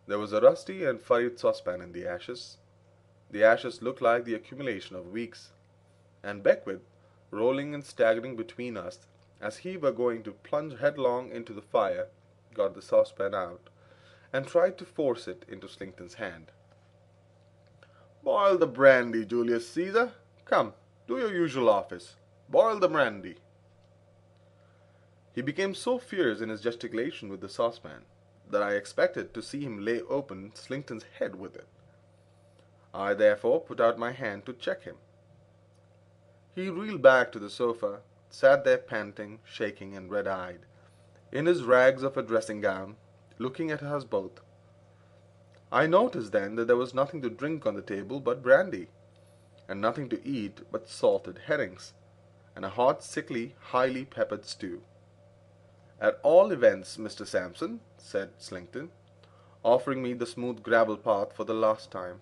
There was a rusty and furried saucepan in the ashes. The ashes looked like the accumulation of weeks, and Beckwith, rolling and staggering between us, as he were going to plunge headlong into the fire, got the saucepan out, and tried to force it into Slinkton's hand. "Boil the brandy, Julius Caesar. Come, do your usual office. Boil the brandy." He became so fierce in his gesticulation with the saucepan that I expected to see him lay open Slinkton's head with it. I therefore put out my hand to check him. He reeled back to the sofa, sat there panting, shaking, and red-eyed, in his rags of a dressing-gown, looking at us both. I noticed then that there was nothing to drink on the table but brandy, and nothing to eat but salted herrings, and a hot, sickly, highly peppered stew. "At all events, Mr. Sampson," said Slinkton, offering me the smooth gravel path for the last time,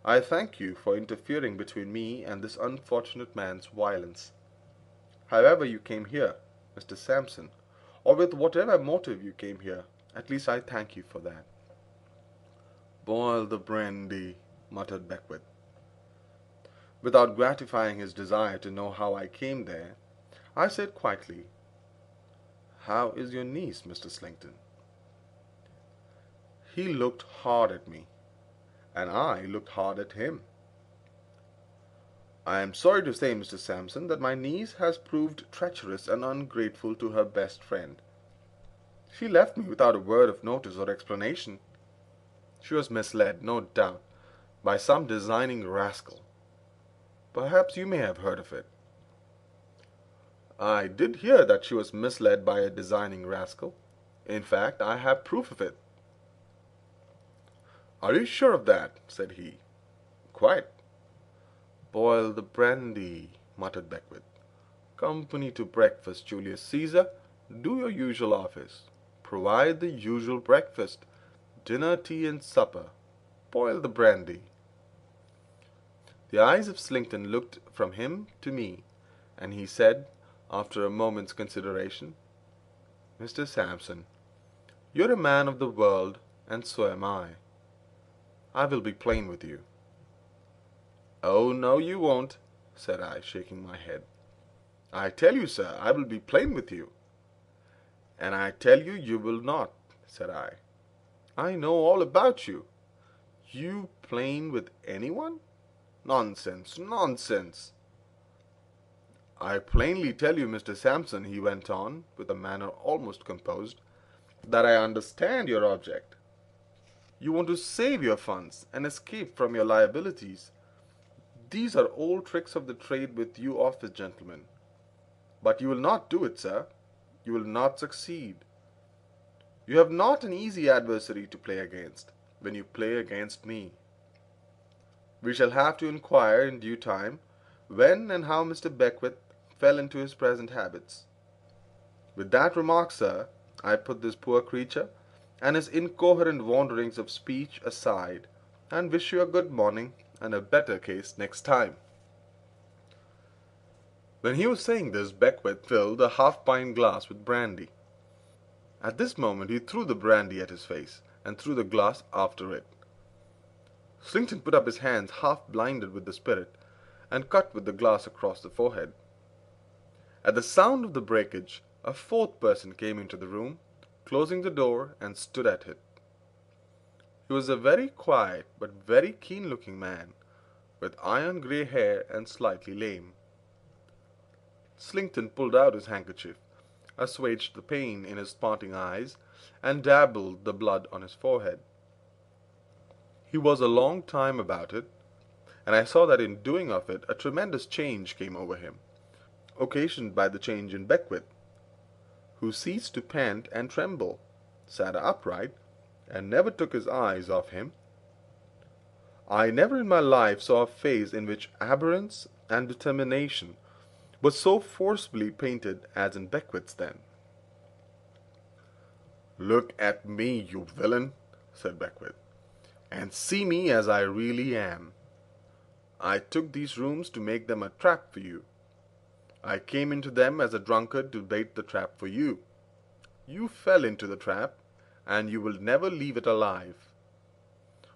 "I thank you for interfering between me and this unfortunate man's violence. However you came here, Mr. Sampson, or with whatever motive you came here, at least I thank you for that." "Boil the brandy," muttered Beckwith. Without gratifying his desire to know how I came there, I said quietly, "How is your niece, Mr. Slinkton?" He looked hard at me, and I looked hard at him. "I am sorry to say, Mr. Sampson, that my niece has proved treacherous and ungrateful to her best friend. She left me without a word of notice or explanation. She was misled, no doubt, by some designing rascal. Perhaps you may have heard of it." "I did hear that she was misled by a designing rascal. In fact, I have proof of it." "Are you sure of that?" said he. "Quite." "Boil the brandy," muttered Beckwith. "Company to breakfast, Julius Caesar. Do your usual office. Provide the usual breakfast. Dinner, tea, and supper. Boil the brandy." The eyes of Slinkton looked from him to me, and he said, after a moment's consideration, "Mr. Sampson, you're a man of the world, and so am I. I will be plain with you." "Oh, no, you won't," said I, shaking my head. "I tell you, sir, I will be plain with you." "And I tell you, you will not," said I. "I know all about you. You plain with anyone? Nonsense, nonsense." "I plainly tell you, Mr. Sampson," he went on, with a manner almost composed, "that I understand your object. You want to save your funds and escape from your liabilities. These are old tricks of the trade with you office gentlemen. But you will not do it, sir. You will not succeed. You have not an easy adversary to play against, when you play against me. We shall have to inquire in due time when and how Mr. Beckwith fell into his present habits. With that remark, sir, I put this poor creature and his incoherent wanderings of speech aside, and wish you a good morning and a better case next time." When he was saying this, Beckwith filled a half-pint glass with brandy. At this moment he threw the brandy at his face, and threw the glass after it. Slinkton put up his hands, half blinded with the spirit, and cut with the glass across the forehead. At the sound of the breakage, a fourth person came into the room, closing the door, and stood at it. He was a very quiet but very keen-looking man, with iron-grey hair and slightly lame. Slinkton pulled out his handkerchief, assuaged the pain in his smarting eyes, and dabbled the blood on his forehead. He was a long time about it, and I saw that in doing of it a tremendous change came over him, occasioned by the change in Beckwith, who ceased to pant and tremble, sat upright, and never took his eyes off him. I never in my life saw a face in which abhorrence and determination was so forcibly painted as in Beckwith's then. "Look at me, you villain," said Beckwith, "and see me as I really am. I took these rooms to make them a trap for you. I came into them as a drunkard to bait the trap for you. You fell into the trap, and you will never leave it alive.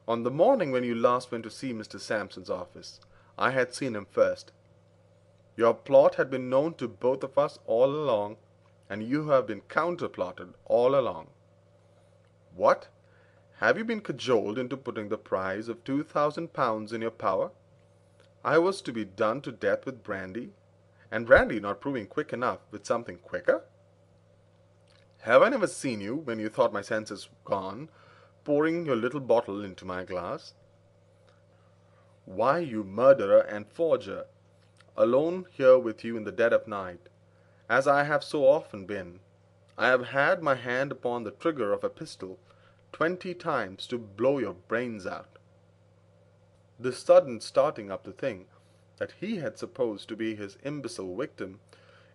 On the morning when you last went to see Mr. Sampson's office, I had seen him first. Your plot had been known to both of us all along, and you have been counterplotted all along. What? Have you been cajoled into putting the prize of £2,000 in your power? I was to be done to death with brandy, and brandy not proving quick enough with something quicker? Have I never seen you, when you thought my senses gone, pouring your little bottle into my glass? Why, you murderer and forger, alone here with you in the dead of night, as I have so often been, I have had my hand upon the trigger of a pistol 20 times to blow your brains out. The sudden starting up to think that he had supposed to be his imbecile victim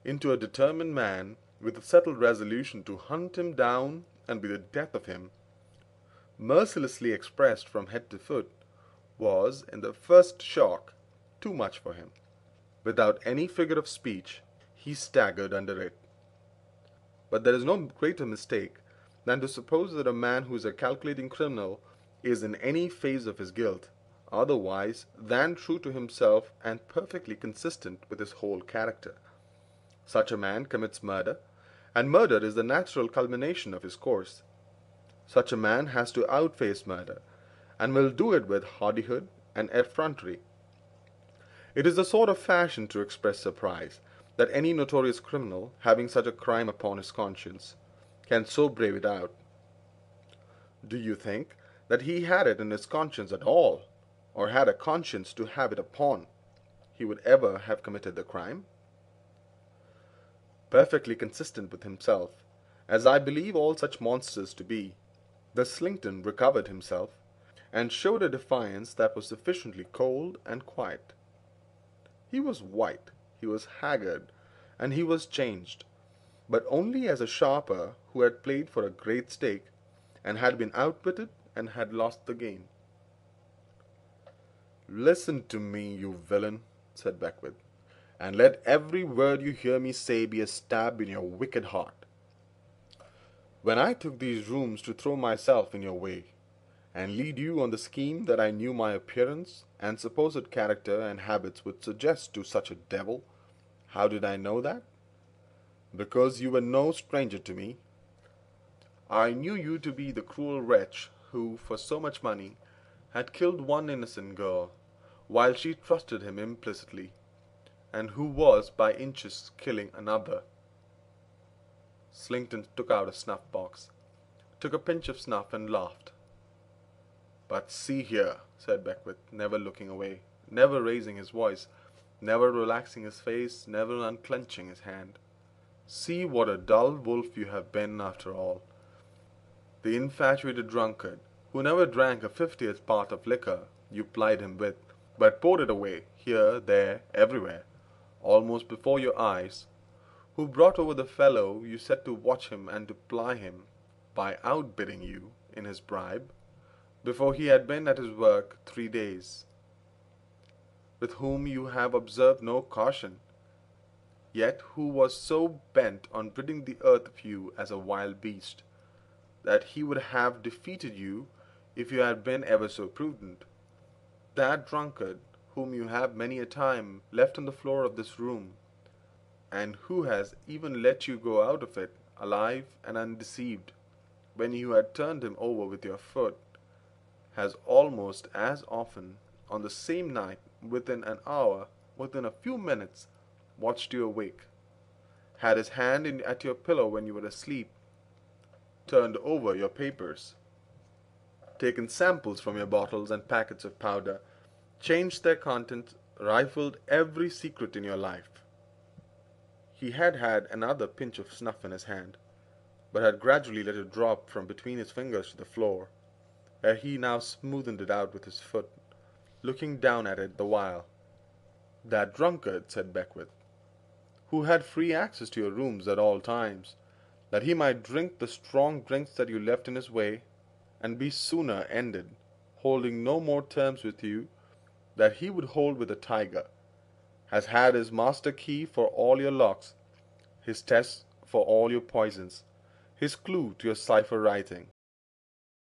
into a determined man with a settled resolution to hunt him down and be the death of him, mercilessly expressed from head to foot, was, in the first shock, too much for him. Without any figure of speech, he staggered under it. But there is no greater mistake than to suppose that a man who is a calculating criminal is in any phase of his guilt otherwise than true to himself and perfectly consistent with his whole character. Such a man commits murder, and murder is the natural culmination of his course. Such a man has to outface murder, and will do it with hardihood and effrontery. It is the sort of fashion to express surprise that any notorious criminal, having such a crime upon his conscience, can so brave it out. Do you think that he had it in his conscience at all, or had a conscience to have it upon, he would ever have committed the crime? Perfectly consistent with himself, as I believe all such monsters to be, the Slinkton recovered himself, and showed a defiance that was sufficiently cold and quiet. He was white, he was haggard, and he was changed, but only as a sharper who had played for a great stake, and had been outwitted and had lost the game. "Listen to me, you villain," said Beckwith, "and let every word you hear me say be a stab in your wicked heart. When I took these rooms to throw myself in your way, and lead you on the scheme that I knew my appearance and supposed character and habits would suggest to such a devil, how did I know that? Because you were no stranger to me. I knew you to be the cruel wretch who, for so much money, had killed one innocent girl, while she trusted him implicitly, and who was by inches killing another." Slinkton took out a snuff-box, took a pinch of snuff, and laughed. "But see here," said Beckwith, never looking away, never raising his voice, never relaxing his face, never unclenching his hand. "See what a dull wolf you have been after all. The infatuated drunkard, who never drank a 50th part of liquor you plied him with, but poured it away, here, there, everywhere, almost before your eyes, who brought over the fellow you set to watch him and to ply him, by outbidding you, in his bribe, before he had been at his work 3 days, with whom you have observed no caution, yet who was so bent on ridding the earth of you as a wild beast, that he would have defeated you if you had been ever so prudent. That drunkard whom you have many a time left on the floor of this room, and who has even let you go out of it alive and undeceived, when you had turned him over with your foot, has almost as often, on the same night, within an hour, within a few minutes, watched you awake, had his hand at your pillow when you were asleep, turned over your papers, taken samples from your bottles and packets of powder, changed their contents, rifled every secret in your life." He had had another pinch of snuff in his hand, but had gradually let it drop from between his fingers to the floor, where he now smoothed it out with his foot, looking down at it the while. "That drunkard," said Beckwith, "who had free access to your rooms at all times, that he might drink the strong drinks that you left in his way, and be sooner ended, holding no more terms with you that he would hold with a tiger, has had his master key for all your locks, his test for all your poisons, his clue to your cipher writing.